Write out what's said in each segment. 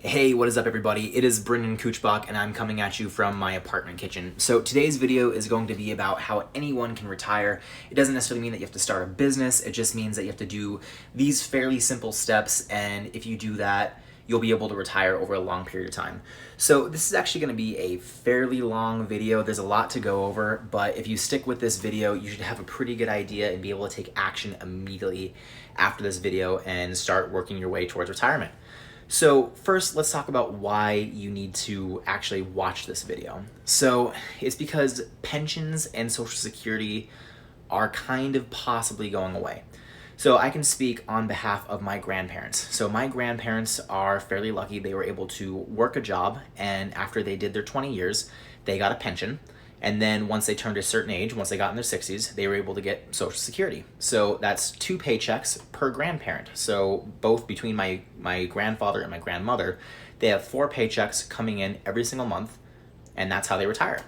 Hey, what is up everybody? It is Brendan Kutschbach and I'm coming at you from my apartment kitchen. So today's video is going to be about how anyone can retire. It doesn't necessarily mean that you have to start a business, it just means that you have to do these fairly simple steps, and if you do that, you'll be able to retire over a long period of time. So this is actually going to be a fairly long video. There's a lot to go over, but if you stick with this video, you should have a pretty good idea and be able to take action immediately after this video and start working your way towards retirement. So first, let's talk about why you need to actually watch this video. So it's because pensions and Social Security are kind of possibly going away. So I can speak on behalf of my grandparents. So my grandparents are fairly lucky. They were able to work a job, and after they did their 20 years, they got a pension. And then once they turned a certain age, once they got in their 60s, they were able to get Social Security. So that's 2 paychecks per grandparent. So both between my grandfather and my grandmother, they have 4 paychecks coming in every single month, and that's how they retire.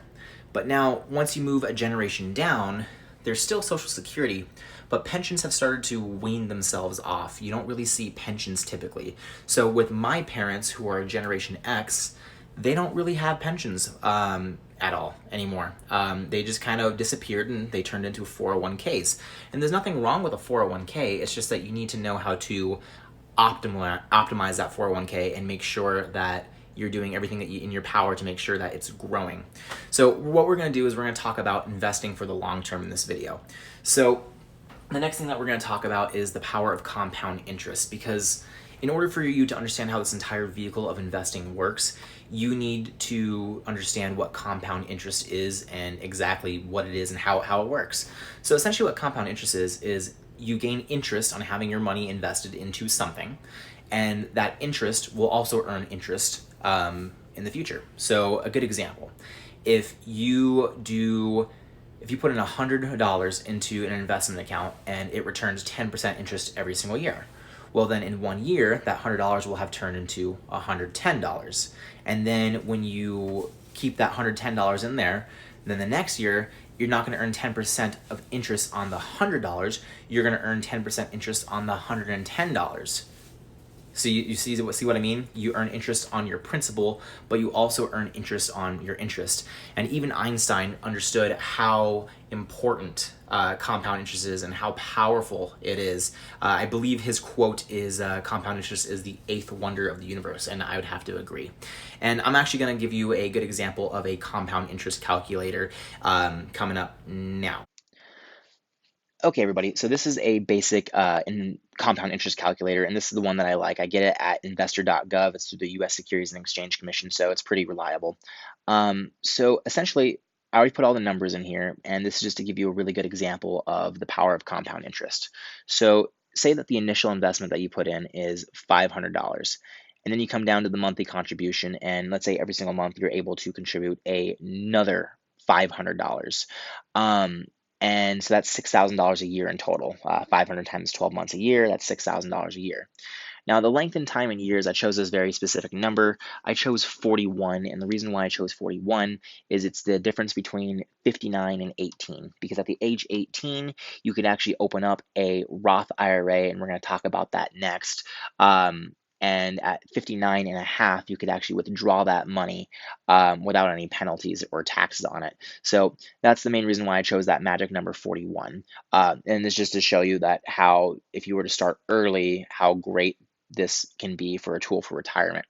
But now, once you move a generation down, there's still Social Security, but pensions have started to wean themselves off. You don't really see pensions typically. So with my parents, who are Generation X, they don't really have pensions at all anymore. They just kind of disappeared and they turned into 401ks. And there's nothing wrong with a 401k, it's just that you need to know how to optimize that 401k and make sure that you're doing everything that in your power to make sure that it's growing. So what we're going to do is we're going to talk about investing for the long term in this video. So the next thing that we're going to talk about is the power of compound interest, because in order for you to understand how this entire vehicle of investing works, you need to understand what compound interest is and exactly what it is and how it works. So essentially what compound interest is you gain interest on having your money invested into something, and that interest will also earn interest in the future. So a good example, if you put in $100 into an investment account and it returns 10% interest every single year, well then in 1 year, that $100 will have turned into $110. And then when you keep that $110 in there, then the next year, you're not going to earn 10% of interest on the $100, you're going to earn 10% interest on the $110. So you see what I mean? You earn interest on your principal, but you also earn interest on your interest. And even Einstein understood how important compound interest is and how powerful it is. I believe his quote is, compound interest is the 8th wonder of the universe, and I would have to agree. And I'm actually going to give you a good example of a compound interest calculator coming up now. Okay, everybody, so this is a basic compound interest calculator, and this is the one that I like. I get it at investor.gov. It's through the U.S. Securities and Exchange Commission, so it's pretty reliable. So essentially, I already put all the numbers in here, and this is just to give you a really good example of the power of compound interest. So say that the initial investment that you put in is $500, and then you come down to the monthly contribution, and let's say every single month you're able to contribute another $500. And so that's $6,000 a year in total. 500 times 12 months a year, that's $6,000 a year. Now, the length and time in years, I chose this very specific number. I chose 41, and the reason why I chose 41 is it's the difference between 59 and 18, because at the age 18, you could actually open up a Roth IRA, and we're going to talk about that next. And at 59 and a half, you could actually withdraw that money without any penalties or taxes on it. So that's the main reason why I chose that magic number 41. And it's just to show you that how, if you were to start early, how great this can be for a tool for retirement.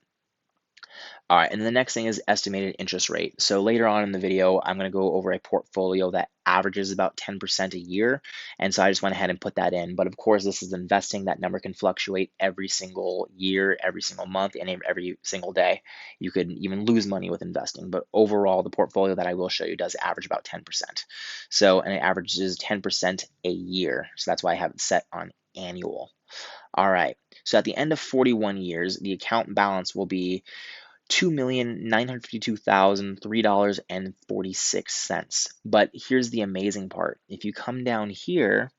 All right, and the next thing is estimated interest rate. So later on in the video, I'm going to go over a portfolio that averages about 10% a year. And so I just went ahead and put that in. But of course, this is investing. That number can fluctuate every single year, every single month, and every single day. You could even lose money with investing. But overall, the portfolio that I will show you does average about 10%. So, and it averages 10% a year. So that's why I have it set on annual. All right, so at the end of 41 years, the account balance will be $2,952,003.46. But here's the amazing part. If you come down here,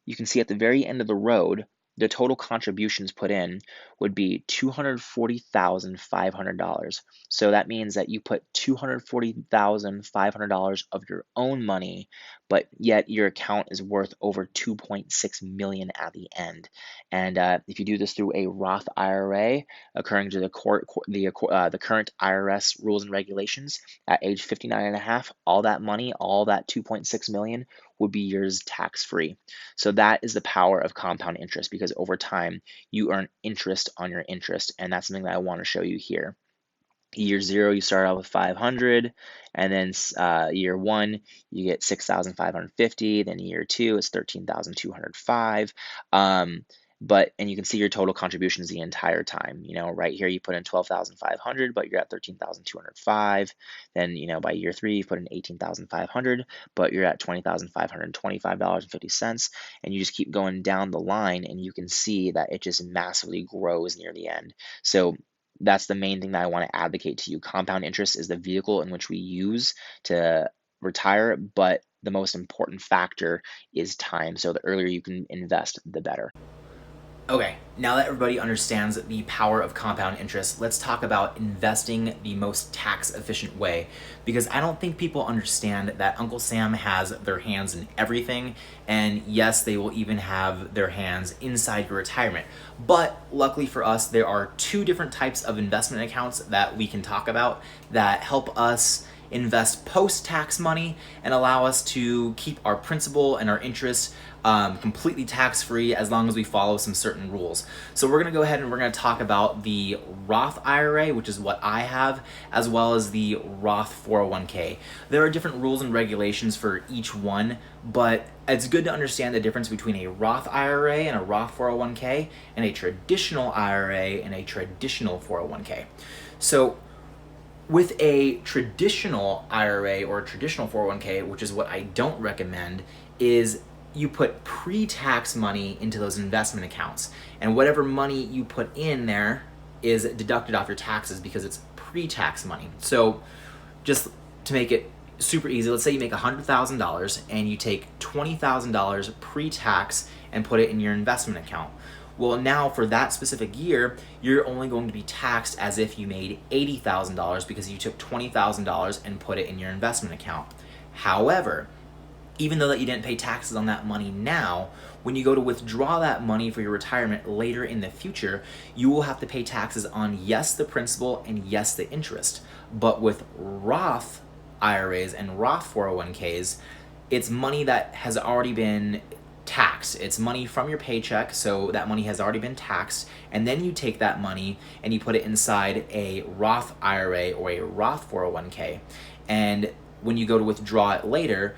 you can see at the very end of the road, the total contributions put in would be $240,500. So that means that you put $240,500 of your own money, but yet your account is worth over 2.6 million at the end. And if you do this through a Roth IRA, according to the current IRS rules and regulations, at age 59 and a half, all that money, all that 2.6 million would be yours tax free. So that is the power of compound interest, because over time you earn interest on your interest, and that's something that I want to show you here. Year zero, you start out with 500, and then year one, you get 6,550. Then year two, it's 13,205. And you can see your total contributions the entire time. Right here, you put in 12,500, but you're at 13,205. Then, by year three, you put in 18,500, but you're at $20,525.50. And you just keep going down the line, and you can see that it just massively grows near the end. So that's the main thing that I want to advocate to you. Compound interest is the vehicle in which we use to retire, but the most important factor is time. So the earlier you can invest, the better. Okay, now that everybody understands the power of compound interest, let's talk about investing the most tax efficient way. Because I don't think people understand that Uncle Sam has their hands in everything, and yes, they will even have their hands inside your retirement. But luckily for us, there are two different types of investment accounts that we can talk about that help us invest post-tax money and allow us to keep our principal and our interest completely tax-free as long as we follow some certain rules. So we're going to go ahead and we're going to talk about the Roth IRA, which is what I have, as well as the Roth 401k. There are different rules and regulations for each one, but it's good to understand the difference between a Roth IRA and a Roth 401k and a traditional IRA and a traditional 401k. So with a traditional IRA or a traditional 401k, which is what I don't recommend, is you put pre-tax money into those investment accounts. And whatever money you put in there is deducted off your taxes because it's pre-tax money. So just to make it super easy, let's say you make $100,000 and you take $20,000 pre-tax and put it in your investment account. Well, now for that specific year, you're only going to be taxed as if you made $80,000 because you took $20,000 and put it in your investment account. However, even though that you didn't pay taxes on that money now, when you go to withdraw that money for your retirement later in the future, you will have to pay taxes on, yes, the principal and yes, the interest. But with Roth IRAs and Roth 401ks, it's money that has already been taxed. It's money from your paycheck, so that money has already been taxed, and then you take that money and you put it inside a Roth IRA or a Roth 401k. And when you go to withdraw it later,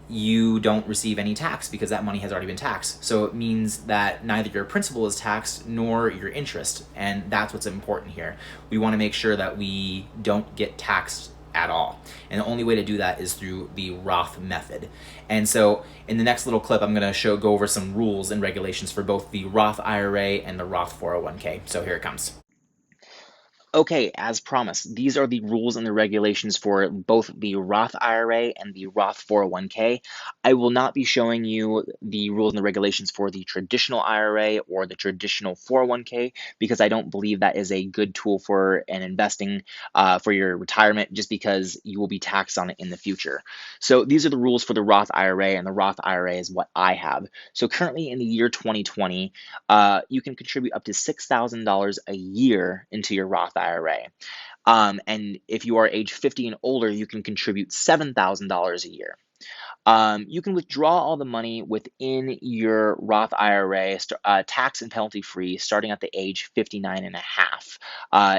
you don't receive any tax because that money has already been taxed. So it means that neither your principal is taxed nor your interest, and that's what's important here. We want to make sure that we don't get taxed at all. And the only way to do that is through the Roth method. And so in the next little clip, I'm going to go over some rules and regulations for both the Roth IRA and the Roth 401k. So here it comes. Okay, as promised, these are the rules and the regulations for both the Roth IRA and the Roth 401k. I will not be showing you the rules and the regulations for the traditional IRA or the traditional 401k because I don't believe that is a good tool for an investing for your retirement, just because you will be taxed on it in the future. So these are the rules for the Roth IRA, and the Roth IRA is what I have. So currently in the year 2020, you can contribute up to $6,000 a year into your Roth IRA. And if you are age 50 and older, you can contribute $7,000 a year. You can withdraw all the money within your Roth IRA, tax and penalty free, starting at the age 59 and a half.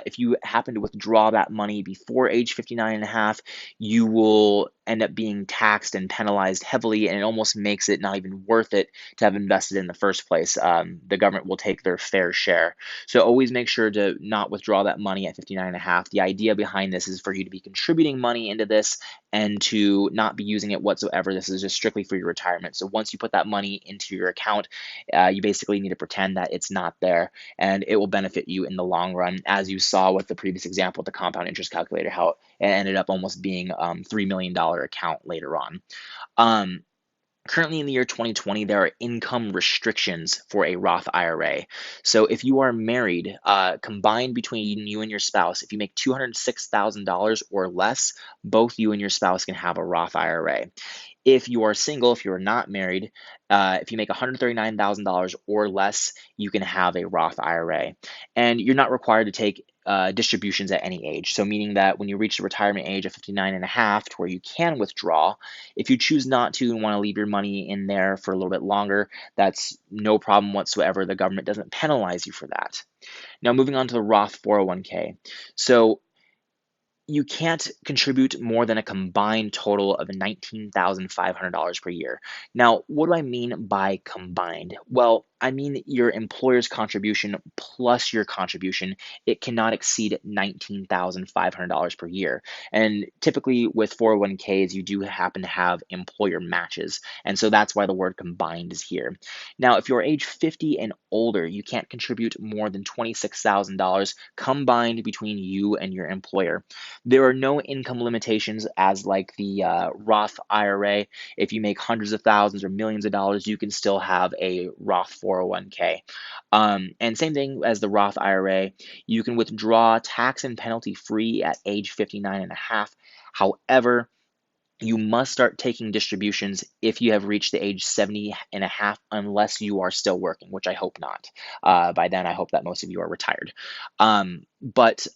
If you happen to withdraw that money before age 59 and a half, you will end up being taxed and penalized heavily, and it almost makes it not even worth it to have invested in the first place. The government will take their fair share. So always make sure to not withdraw that money at 59 and a half. The idea behind this is for you to be contributing money into this and to not be using it whatsoever. This is just strictly for your retirement. So once you put that money into your account, you basically need to pretend that it's not there, and it will benefit you in the long run, as you saw with the previous example with the compound interest calculator, how it ended up almost being $3 million account later on. Um, Currently in the year 2020, there are income restrictions for a Roth IRA. So if you are married, combined between you and your spouse, if you make $206,000 or less, both you and your spouse can have a Roth IRA. If you are single, if you're not married, if you make $139,000 or less, you can have a Roth IRA. And you're not required to take distributions at any age. So meaning that when you reach the retirement age of 59 and a half to where you can withdraw, if you choose not to and want to leave your money in there for a little bit longer, that's no problem whatsoever. The government doesn't penalize you for that. Now moving on to the Roth 401k. So you can't contribute more than a combined total of $19,500 per year. Now, what do I mean by combined? Well, I mean your employer's contribution plus your contribution. It cannot exceed $19,500 per year. And typically with 401ks, you do happen to have employer matches. And so that's why the word combined is here. Now, if you're age 50 and older, you can't contribute more than $26,000 combined between you and your employer. There are no income limitations as like the Roth IRA. If you make hundreds of thousands or millions of dollars, you can still have a Roth 401k. And same thing as the Roth IRA, you can withdraw tax and penalty free at age 59 and a half. However, you must start taking distributions if you have reached the age 70 and a half, unless you are still working, which I hope not. By then, I hope that most of you are retired. But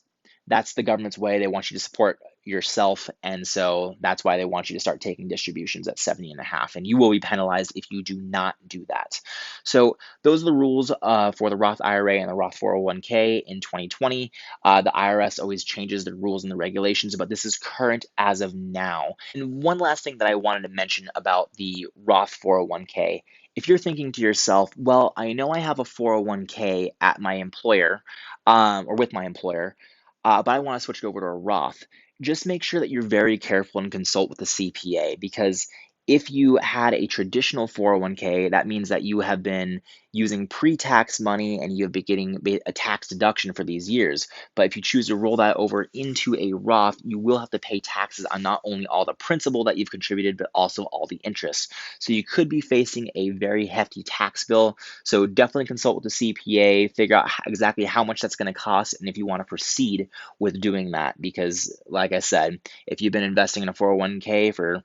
that's the government's way. They want you to support yourself. And so that's why they want you to start taking distributions at 70 and a half. And you will be penalized if you do not do that. So those are the rules for the Roth IRA and the Roth 401k in 2020. The IRS always changes the rules and the regulations, but this is current as of now. And one last thing that I wanted to mention about the Roth 401k. If you're thinking to yourself, well, I know I have a 401k at my employer or with my employer, but I want to switch it over to a Roth. Just make sure that you're very careful and consult with the CPA, because if you had a traditional 401k, that means that you have been using pre-tax money and you have been getting a tax deduction for these years. But if you choose to roll that over into a Roth, you will have to pay taxes on not only all the principal that you've contributed, but also all the interest. So you could be facing a very hefty tax bill. So definitely consult with the CPA, figure out exactly how much that's going to cost, and if you want to proceed with doing that. Because like I said, if you've been investing in a 401k for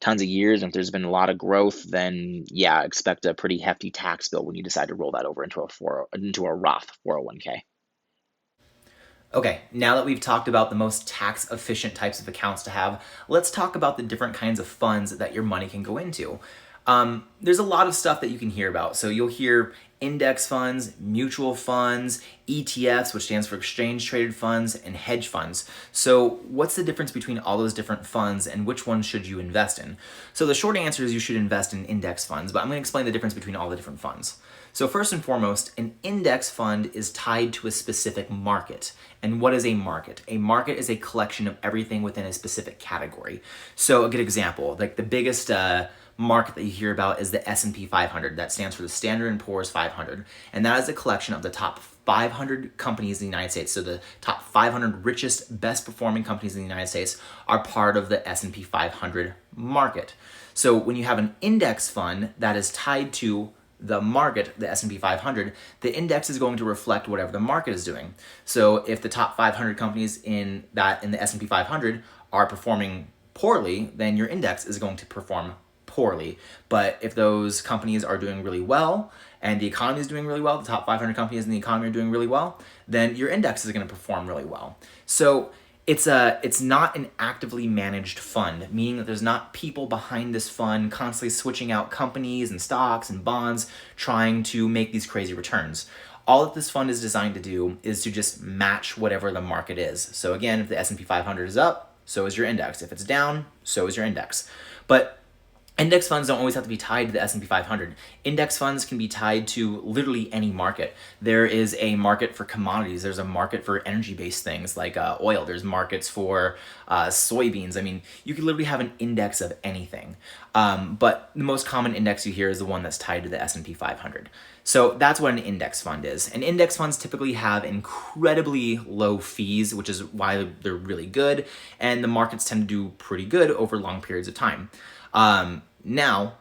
tons of years, and if there's been a lot of growth, then yeah, expect a pretty hefty tax bill when you decide to roll that over into a Roth 401k. Okay, now that we've talked about the most tax efficient types of accounts to have, let's talk about the different kinds of funds that your money can go into. There's a lot of stuff that you can hear about. So you'll hear index funds, mutual funds, ETFs, which stands for exchange traded funds, and hedge funds. So what's the difference between all those different funds and which ones should you invest in? So the short answer is you should invest in index funds, but I'm going to explain the difference between all the different funds. So first and foremost, an index fund is tied to a specific market. And what is a market? A market is a collection of everything within a specific category. So a good example, like the biggest market that you hear about is the S&P 500. That stands for the Standard & Poor's 500. And that is a collection of the top 500 companies in the United States. So the top 500 richest, best performing companies in the United States are part of the S&P 500 market. So when you have an index fund that is tied to the market, the S&P 500, the index is going to reflect whatever the market is doing. So if the top 500 companies in the S&P 500 are performing poorly, then your index is going to perform poorly. But if those companies are doing really well and the economy is doing really well, the top 500 companies in the economy are doing really well, then your index is going to perform really well. So it's not an actively managed fund, meaning that there's not people behind this fund constantly switching out companies and stocks and bonds trying to make these crazy returns. All that this fund is designed to do is to just match whatever the market is. So again, if the S&P 500 is up, so is your index. If it's down, so is your index. But index funds don't always have to be tied to the S&P 500. Index funds can be tied to literally any market. There is a market for commodities. There's a market for energy-based things like oil. There's markets for soybeans. I mean, you could literally have an index of anything. But the most common index you hear is the one that's tied to the S&P 500. So that's what an index fund is. And index funds typically have incredibly low fees, which is why they're really good. And the markets tend to do pretty good over long periods of time. Now,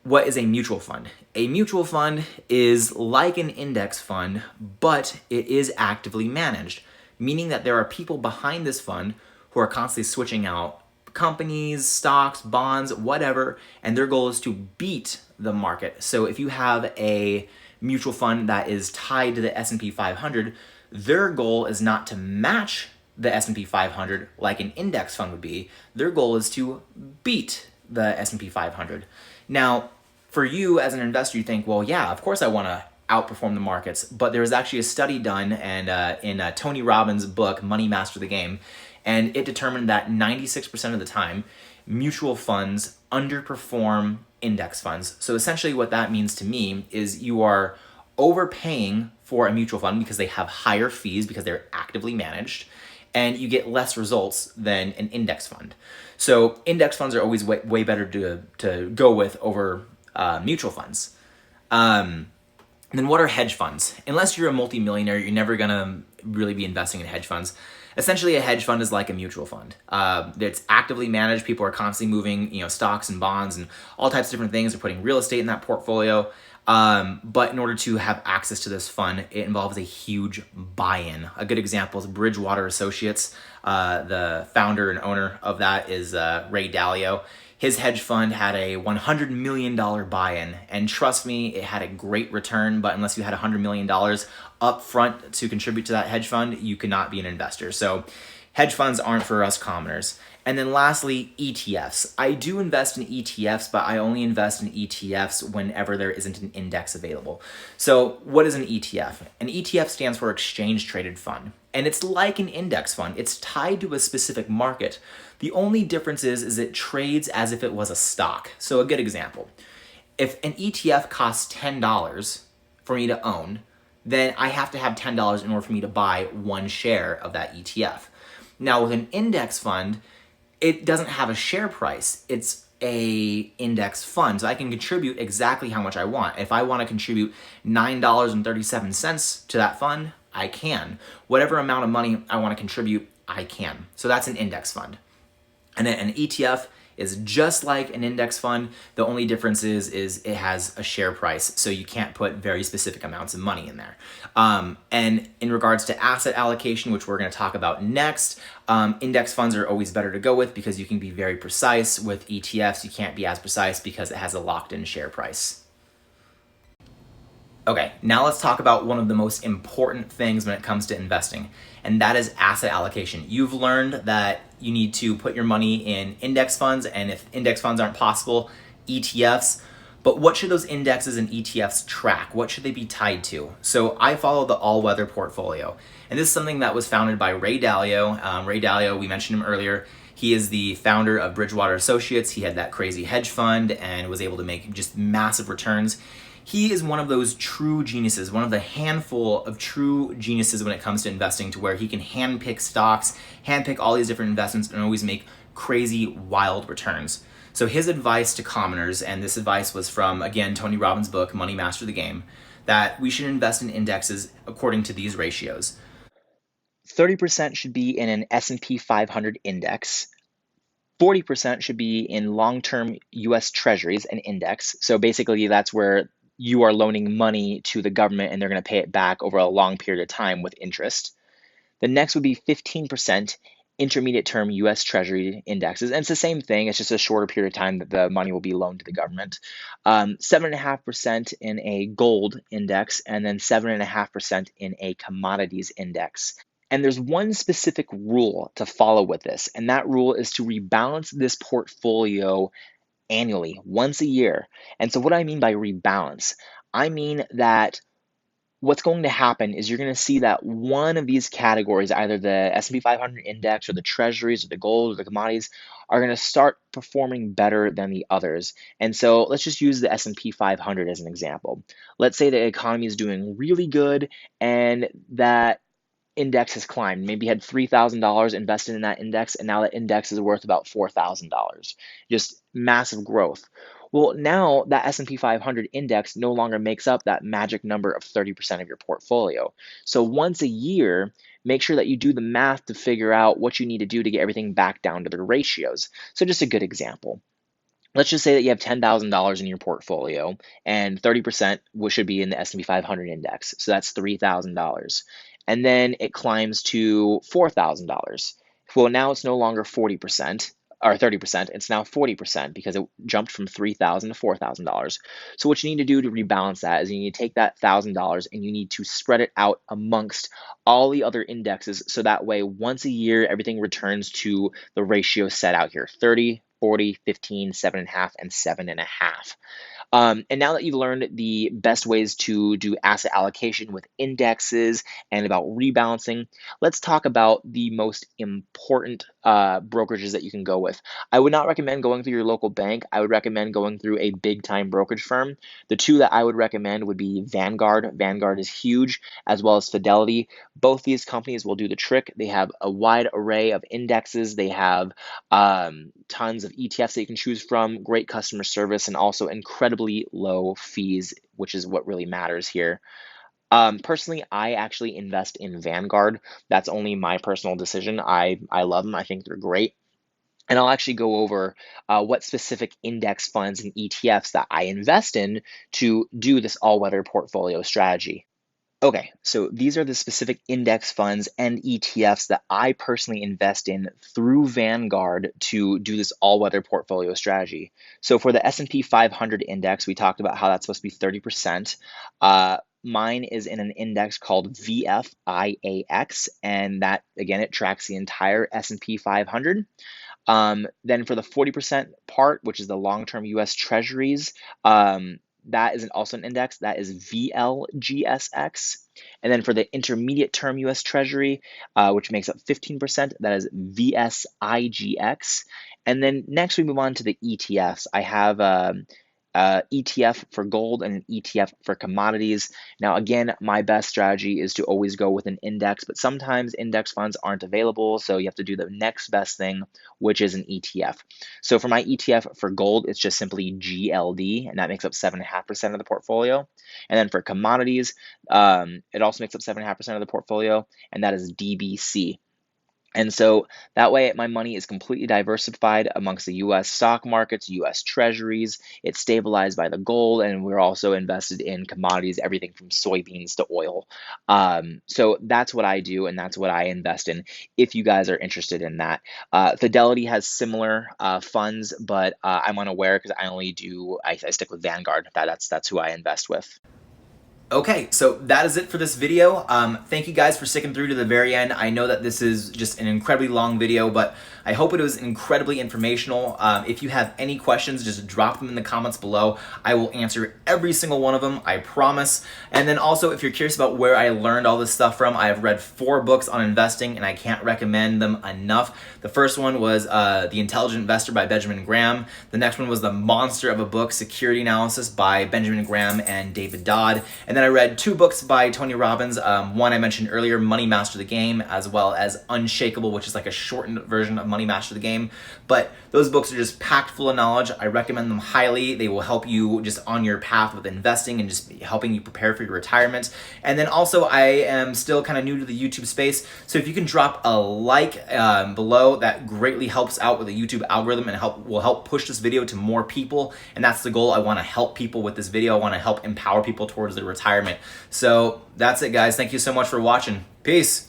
what is a mutual fund? A mutual fund is like an index fund, but it is actively managed, meaning that there are people behind this fund who are constantly switching out companies, stocks, bonds, whatever, and their goal is to beat the market. So if you have a mutual fund that is tied to the S&P 500, their goal is not to match the S&P 500 like an index fund would be. Their goal is to beat the S&P 500. Now, for you as an investor, you think, well, yeah, of course I want to outperform the markets. But there was actually a study done and in Tony Robbins' book, Money Master the Game, and it determined that 96% of the time, mutual funds underperform index funds. So essentially what that means to me is you are overpaying for a mutual fund because they have higher fees because they're actively managed, and you get less results than an index fund. So index funds are always way better to go with over mutual funds. Then what are hedge funds? Unless you're a multimillionaire, you're never gonna really be investing in hedge funds. Essentially, a hedge fund is like a mutual fund. It's actively managed. People are constantly moving, stocks and bonds and all types of different things. They're putting real estate in that portfolio. But in order to have access to this fund, it involves a huge buy-in. A good example is Bridgewater Associates. The founder and owner of that is Ray Dalio. His hedge fund had a $100 million buy-in, and trust me, it had a great return, but unless you had $100 million up front to contribute to that hedge fund, you could not be an investor. So hedge funds aren't for us commoners. And then lastly, ETFs. I do invest in ETFs, but I only invest in ETFs whenever there isn't an index available. So what is an ETF? An ETF stands for Exchange Traded Fund, and it's like an index fund. It's tied to a specific market. The only difference is it trades as if it was a stock. So a good example, if an ETF costs $10 for me to own, then I have to have $10 in order for me to buy one share of that ETF. Now with an index fund, it doesn't have a share price. It's a index fund. So I can contribute exactly how much I want. If I want to contribute $9.37 to that fund, I can. Whatever amount of money I want to contribute, I can. So that's an index fund. And then an ETF is just like an index fund. The only difference is it has a share price, so you can't put very specific amounts of money in there. And in regards to asset allocation, which we're going to talk about next, index funds are always better to go with because you can be very precise. With ETFs, you can't be as precise because it has a locked-in share price. Okay, now let's talk about one of the most important things when it comes to investing, and that is asset allocation. You've learned that you need to put your money in index funds, and if index funds aren't possible, ETFs. But what should those indexes and ETFs track? What should they be tied to? So I follow the all-weather portfolio, and this is something that was founded by Ray Dalio. Ray Dalio, we mentioned him earlier. He is the founder of Bridgewater Associates. He had that crazy hedge fund and was able to make just massive returns. He is one of those true geniuses, one of the handful of true geniuses when it comes to investing, to where he can handpick stocks, handpick all these different investments, and always make crazy, wild returns. So his advice to commoners, and this advice was from, again, Tony Robbins' book, Money Master the Game, that we should invest in indexes according to these ratios. 30% should be in an S&P 500 index. 40% should be in long-term US Treasuries, an index. So basically that's where you are loaning money to the government and they're going to pay it back over a long period of time with interest. The next would be 15% intermediate term US Treasury indexes. And it's the same thing, it's just a shorter period of time that the money will be loaned to the government. 7.5% in a gold index, and then 7.5% in a commodities index. And there's one specific rule to follow with this, and that rule is to rebalance this portfolio annually, once a year. And so what I mean by rebalance, I mean that what's going to happen is you're going to see that one of these categories, either the S&P 500 index or the treasuries or the gold or the commodities, are going to start performing better than the others. And so let's just use the S&P 500 as an example. Let's say the economy is doing really good and that index has climbed. Maybe you had $3,000 invested in that index, and now that index is worth about $4,000. Just massive growth. Well, now that S&P 500 index no longer makes up that magic number of 30% of your portfolio. So once a year, make sure that you do the math to figure out what you need to do to get everything back down to the ratios. So just a good example. let's just say that you have $10,000 in your portfolio and 30% should be in the S&P 500 index. So that's $3,000. And then it climbs to $4,000. Well, now it's no longer 40% or 30%, it's now 40% because it jumped from $3,000 to $4,000. So what you need to do to rebalance that is you need to take that $1,000 and you need to spread it out amongst all the other indexes so that way once a year everything returns to the ratio set out here, 30, 40, 15, 7.5, and 7.5. And now that you've learned the best ways to do asset allocation with indexes and about rebalancing, let's talk about the most important brokerages that you can go with. I would not recommend going through your local bank. I would recommend going through a big time brokerage firm. The two that I would recommend would be Vanguard. Vanguard is huge, as well as Fidelity. Both these companies will do the trick. They have a wide array of indexes. They have tons of ETFs that you can choose from, great customer service, and also incredibly low fees, which is what really matters here. Personally, I actually invest in Vanguard. That's only my personal decision. I love them. I think they're great. And I'll actually go over what specific index funds and ETFs that I invest in to do this all-weather portfolio strategy. Okay, so these are the specific index funds and ETFs that I personally invest in through Vanguard to do this all-weather portfolio strategy. So for the S&P 500 index, we talked about how that's supposed to be 30%. Mine is in an index called VFIAX, and that, again, it tracks the entire S&P 500. Then for the 40% part, which is the long-term US Treasuries, that is also an index that is VLGSX. And then for the intermediate term US Treasury, which makes up 15%, that is VSIGX. And then next we move on to the ETFs. I have ETF for gold and an ETF for commodities. Now, again, my best strategy is to always go with an index, but sometimes index funds aren't available, so you have to do the next best thing, which is an ETF. So for my ETF for gold, it's just simply GLD, and that makes up 7.5% of the portfolio. And then for commodities, it also makes up 7.5% of the portfolio, and that is DBC. And so that way, my money is completely diversified amongst the US stock markets, US treasuries. It's stabilized by the gold, and we're also invested in commodities, everything from soybeans to oil. So that's what I do, and that's what I invest in if you guys are interested in that. Fidelity has similar funds, but I'm unaware because I stick with Vanguard. That's who I invest with. Okay, so that is it for this video. Thank you guys for sticking through to the very end. I know that this is just an incredibly long video, but I hope it was incredibly informational. If you have any questions, just drop them in the comments below. I will answer every single one of them, I promise. And then also, if you're curious about where I learned all this stuff from, I have read 4 books on investing, and I can't recommend them enough. The first one was The Intelligent Investor by Benjamin Graham. The next one was The Monster of a Book, Security Analysis by Benjamin Graham and David Dodd. And then I read 2 books by Tony Robbins. One I mentioned earlier, Money Master the Game, as well as Unshakable, which is like a shortened version of Money Master the Game. But those books are just packed full of knowledge. I recommend them highly. They will help you just on your path with investing and just helping you prepare for your retirement. And then also, I am still kind of new to the YouTube space, so if you can drop a like below, that greatly helps out with the YouTube algorithm and will help push this video to more people. And that's the goal. I want to help people with this video. I want to help empower people towards their retirement. So that's it, guys. Thank you so much for watching. Peace.